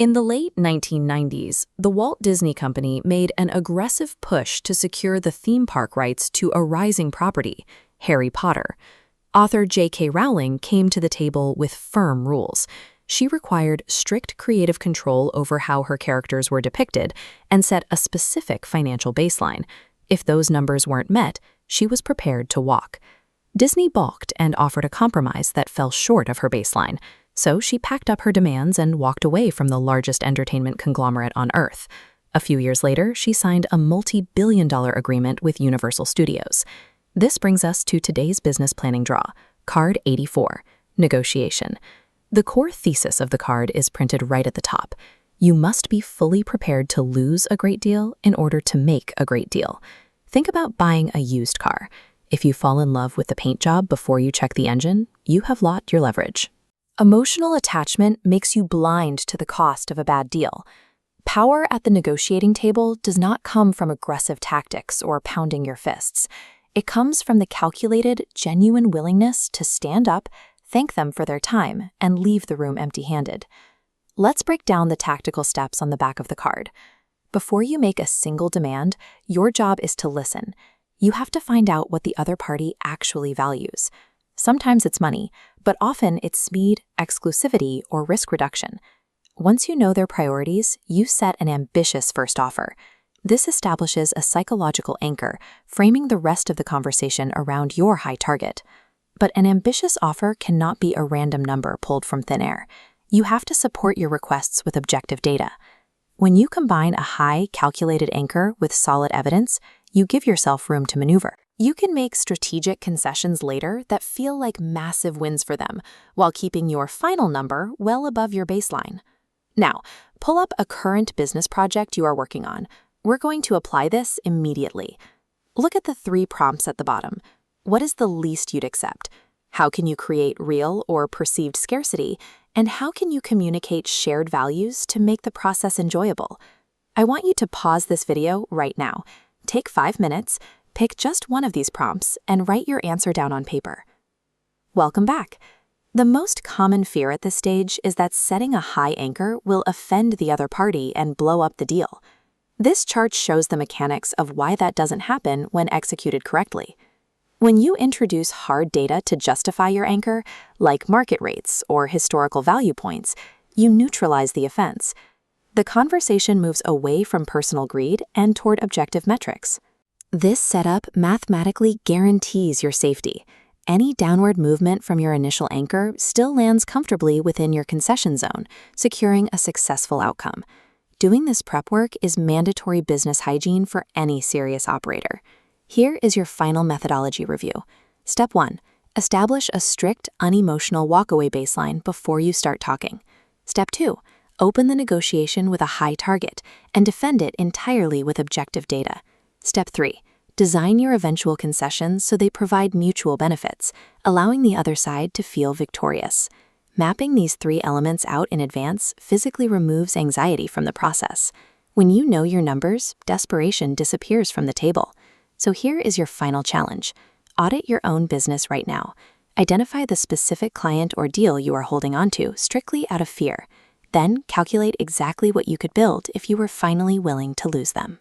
In the late 1990s, the Walt Disney Company made an aggressive push to secure the theme park rights to a rising property, Harry Potter. Author J.K. Rowling came to the table with firm rules. She required strict creative control over how her characters were depicted and set a specific financial baseline. If those numbers weren't met, she was prepared to walk. Disney balked and offered a compromise that fell short of her baseline. So she packed up her demands and walked away from the largest entertainment conglomerate on Earth. A few years later, she signed a multi-billion-dollar agreement with Universal Studios. This brings us to today's business planning draw, Card 84, Negotiation. The core thesis of the card is printed right at the top. You must be fully prepared to lose a great deal in order to make a great deal. Think about buying a used car. If you fall in love with the paint job before you check the engine, you have lost your leverage. Emotional attachment makes you blind to the cost of a bad deal. Power at the negotiating table does not come from aggressive tactics or pounding your fists. It comes from the calculated, genuine willingness to stand up, thank them for their time, and leave the room empty-handed. Let's break down the tactical steps on the back of the card. Before you make a single demand, your job is to listen. You have to find out what the other party actually values. Sometimes it's money, but often it's speed, exclusivity, or risk reduction. Once you know their priorities, you set an ambitious first offer. This establishes a psychological anchor, framing the rest of the conversation around your high target. But an ambitious offer cannot be a random number pulled from thin air. You have to support your requests with objective data. When you combine a high, calculated anchor with solid evidence, you give yourself room to maneuver. You can make strategic concessions later that feel like massive wins for them, while keeping your final number well above your baseline. Now, pull up a current business project you are working on. We're going to apply this immediately. Look at the 3 prompts at the bottom. What is the least you'd accept? How can you create real or perceived scarcity? And how can you communicate shared values to make the process enjoyable? I want you to pause this video right now. Take 5 minutes, pick just one of these prompts, and write your answer down on paper. Welcome back. The most common fear at this stage is that setting a high anchor will offend the other party and blow up the deal. This chart shows the mechanics of why that doesn't happen when executed correctly. When you introduce hard data to justify your anchor, like market rates or historical value points, you neutralize the offense. The conversation moves away from personal greed and toward objective metrics. This setup mathematically guarantees your safety. Any downward movement from your initial anchor still lands comfortably within your concession zone, securing a successful outcome. Doing this prep work is mandatory business hygiene for any serious operator. Here is your final methodology review. Step 1. Establish a strict, unemotional walkaway baseline before you start talking. Step 2. Open the negotiation with a high target and defend it entirely with objective data. Step 3. Design your eventual concessions so they provide mutual benefits, allowing the other side to feel victorious. Mapping these 3 elements out in advance physically removes anxiety from the process. When you know your numbers, desperation disappears from the table. So here is your final challenge. Audit your own business right now. Identify the specific client or deal you are holding onto strictly out of fear. Then calculate exactly what you could build if you were finally willing to lose them.